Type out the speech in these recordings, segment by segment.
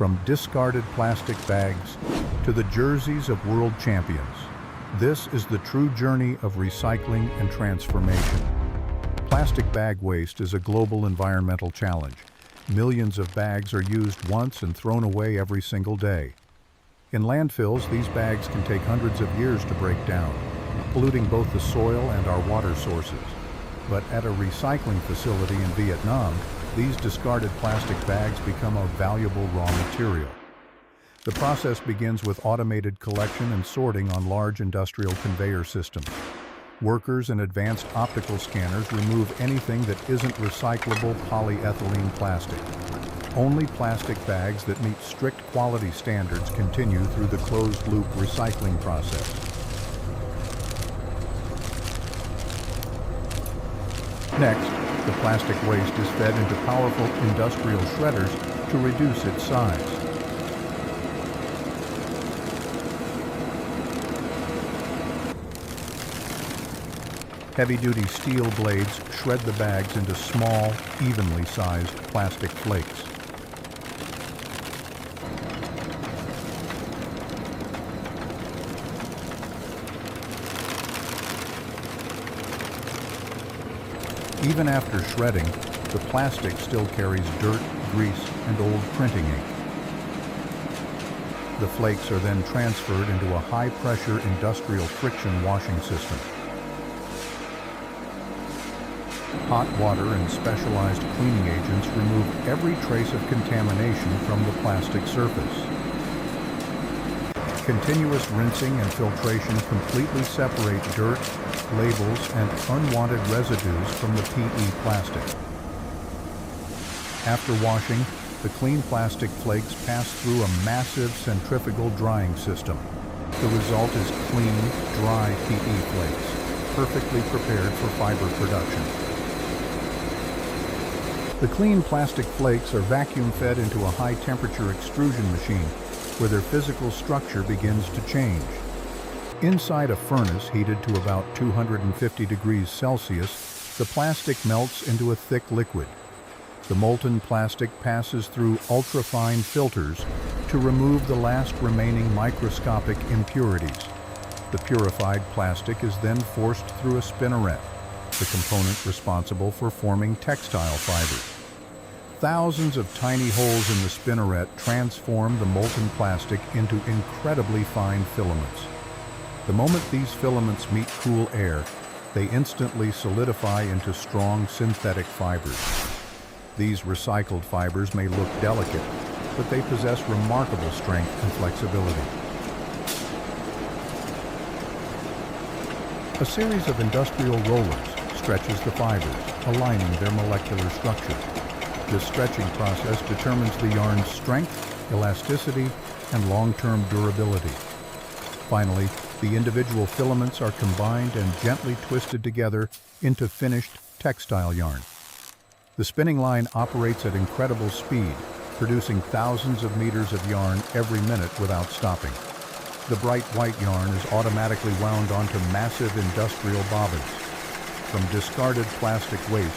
From discarded plastic bags to the jerseys of world champions, this is the true journey of recycling and transformation. Plastic bag waste is a global environmental challenge. Millions of bags are used once and thrown away every single day. In landfills, these bags can take hundreds of years to break down, polluting both the soil and our water sources. But at a recycling facility in Vietnam, these discarded plastic bags become a valuable raw material. The process begins with automated collection and sorting on large industrial conveyor systems. Workers and advanced optical scanners remove anything that isn't recyclable polyethylene plastic. Only plastic bags that meet strict quality standards continue through the closed-loop recycling process. Next, the plastic waste is fed into powerful industrial shredders to reduce its size. Heavy-duty steel blades shred the bags into small, evenly sized plastic flakes. Even after shredding, the plastic still carries dirt, grease, and old printing ink. The flakes are then transferred into a high-pressure industrial friction washing system. Hot water and specialized cleaning agents remove every trace of contamination from the plastic surface. Continuous rinsing and filtration completely separate dirt, labels, and unwanted residues from the PE plastic. After washing, the clean plastic flakes pass through a massive centrifugal drying system. The result is clean, dry PE flakes, perfectly prepared for fiber production. The clean plastic flakes are vacuum-fed into a high-temperature extrusion machine, where their physical structure begins to change. Inside a furnace heated to about 250 degrees Celsius, the plastic melts into a thick liquid. The molten plastic passes through ultra-fine filters to remove the last remaining microscopic impurities. The purified plastic is then forced through a spinneret, the component responsible for forming textile fibers. Thousands of tiny holes in the spinneret transform the molten plastic into incredibly fine filaments. The moment these filaments meet cool air, they instantly solidify into strong synthetic fibers. These recycled fibers may look delicate, but they possess remarkable strength and flexibility. A series of industrial rollers stretches the fibers, aligning their molecular structure. This stretching process determines the yarn's strength, elasticity, and long-term durability. Finally, the individual filaments are combined and gently twisted together into finished textile yarn. The spinning line operates at incredible speed, producing thousands of meters of yarn every minute without stopping. The bright white yarn is automatically wound onto massive industrial bobbins. From discarded plastic waste,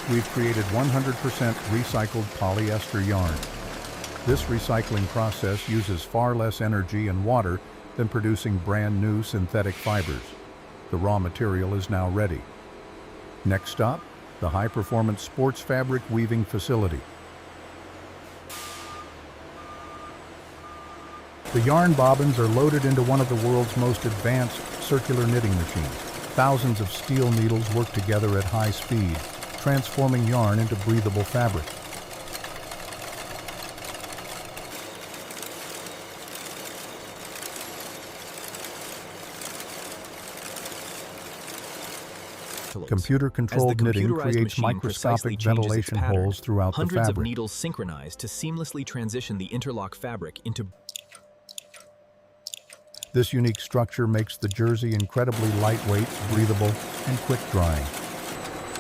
we've created 100% recycled polyester yarn. This recycling process uses far less energy and water than producing brand new synthetic fibers. The raw material is now ready. Next stop, the high-performance sports fabric weaving facility. The yarn bobbins are loaded into one of the world's most advanced circular knitting machines. Thousands of steel needles work together at high speed, transforming yarn into breathable fabric. Computer-controlled knitting creates microscopic ventilation holes throughout the fabric. Hundreds of needles synchronize to seamlessly transition the interlock fabric into... This unique structure makes the jersey incredibly lightweight, breathable, and quick-drying.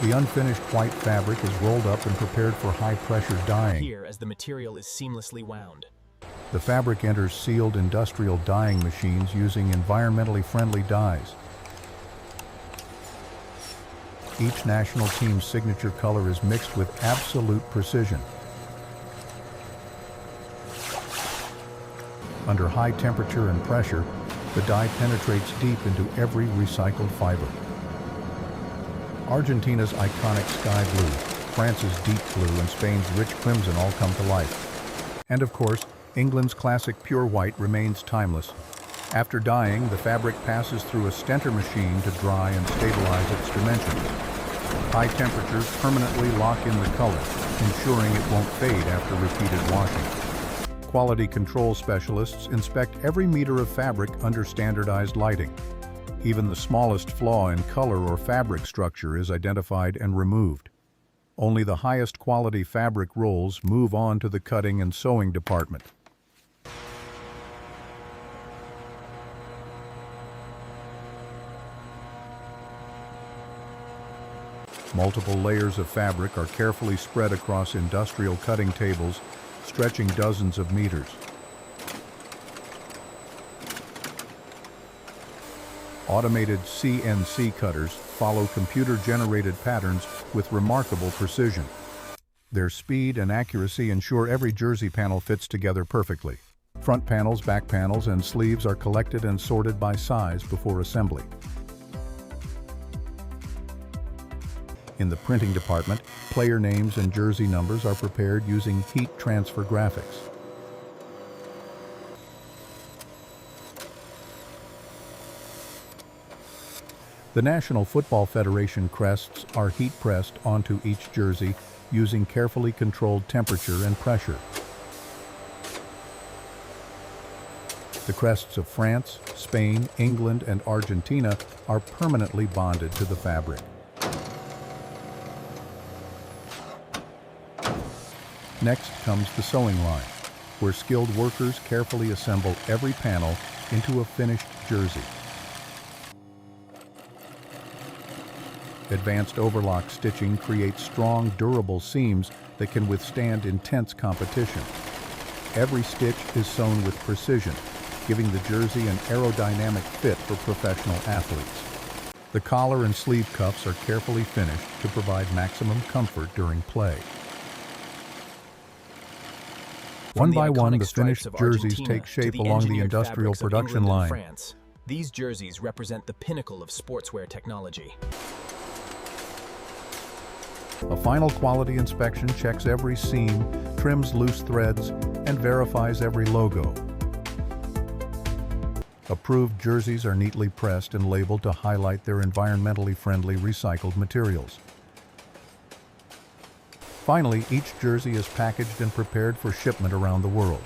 The unfinished white fabric is rolled up and prepared for high-pressure dyeing. Here, as the material is seamlessly wound. The fabric enters sealed industrial dyeing machines using environmentally friendly dyes. Each national team's signature color is mixed with absolute precision. Under high temperature and pressure, the dye penetrates deep into every recycled fiber. Argentina's iconic sky blue, France's deep blue, and Spain's rich crimson all come to life. And of course, England's classic pure white remains timeless. After dyeing, the fabric passes through a stenter machine to dry and stabilize its dimensions. High temperatures permanently lock in the color, ensuring it won't fade after repeated washing. Quality control specialists inspect every meter of fabric under standardized lighting. Even the smallest flaw in color or fabric structure is identified and removed. Only the highest quality fabric rolls move on to the cutting and sewing department. Multiple layers of fabric are carefully spread across industrial cutting tables, stretching dozens of meters. Automated CNC cutters follow computer-generated patterns with remarkable precision. Their speed and accuracy ensure every jersey panel fits together perfectly. Front panels, back panels, and sleeves are collected and sorted by size before assembly. In the printing department, player names and jersey numbers are prepared using heat transfer graphics. The National Football Federation crests are heat-pressed onto each jersey using carefully controlled temperature and pressure. The crests of France, Spain, England, and Argentina are permanently bonded to the fabric. Next comes the sewing line, where skilled workers carefully assemble every panel into a finished jersey. Advanced overlock stitching creates strong, durable seams that can withstand intense competition. Every stitch is sewn with precision, giving the jersey an aerodynamic fit for professional athletes. The collar and sleeve cuffs are carefully finished to provide maximum comfort during play. One by one, the finished jerseys take shape along the industrial production line. France. These jerseys represent the pinnacle of sportswear technology. A final quality inspection checks every seam, trims loose threads, and verifies every logo. Approved jerseys are neatly pressed and labeled to highlight their environmentally friendly recycled materials. Finally, each jersey is packaged and prepared for shipment around the world.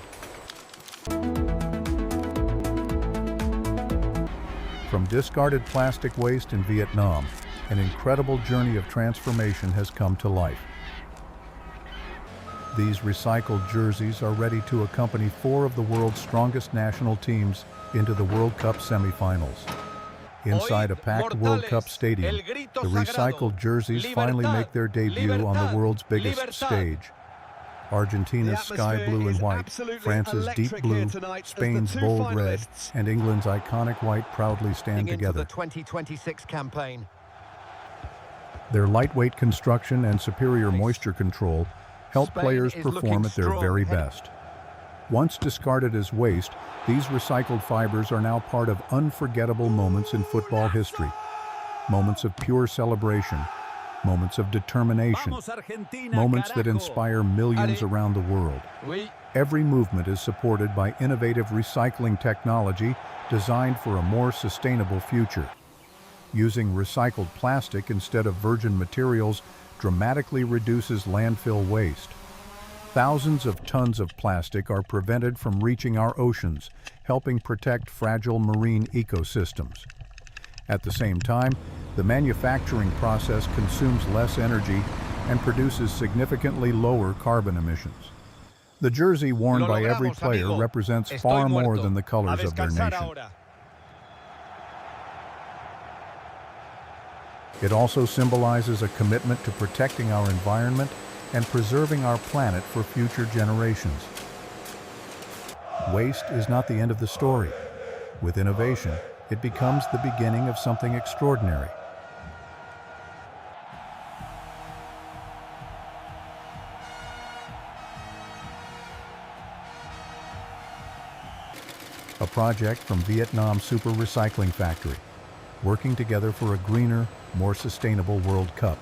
From discarded plastic waste in Vietnam, an incredible journey of transformation has come to life. These recycled jerseys are ready to accompany 4 of the world's strongest national teams into the World Cup semifinals. Inside a packed World Cup stadium, the recycled jerseys finally make their debut on the world's biggest stage. Argentina's sky blue and white, France's deep blue, Spain's bold red, and England's iconic white proudly stand together. The 2026 campaign. Their lightweight construction and superior moisture control help players perform at their very best. Once discarded as waste, these recycled fibers are now part of unforgettable moments in football history. Moments of pure celebration, moments of determination, moments that inspire millions around the world. Every movement is supported by innovative recycling technology designed for a more sustainable future. Using recycled plastic instead of virgin materials dramatically reduces landfill waste. Thousands of tons of plastic are prevented from reaching our oceans, helping protect fragile marine ecosystems. At the same time, the manufacturing process consumes less energy and produces significantly lower carbon emissions. The jersey worn by every player represents far more than the colors of their nation. It also symbolizes a commitment to protecting our environment and preserving our planet for future generations. Waste is not the end of the story. With innovation, it becomes the beginning of something extraordinary. a project from Vietnam Super Recycling Factory, working together for a greener, more sustainable World Cup.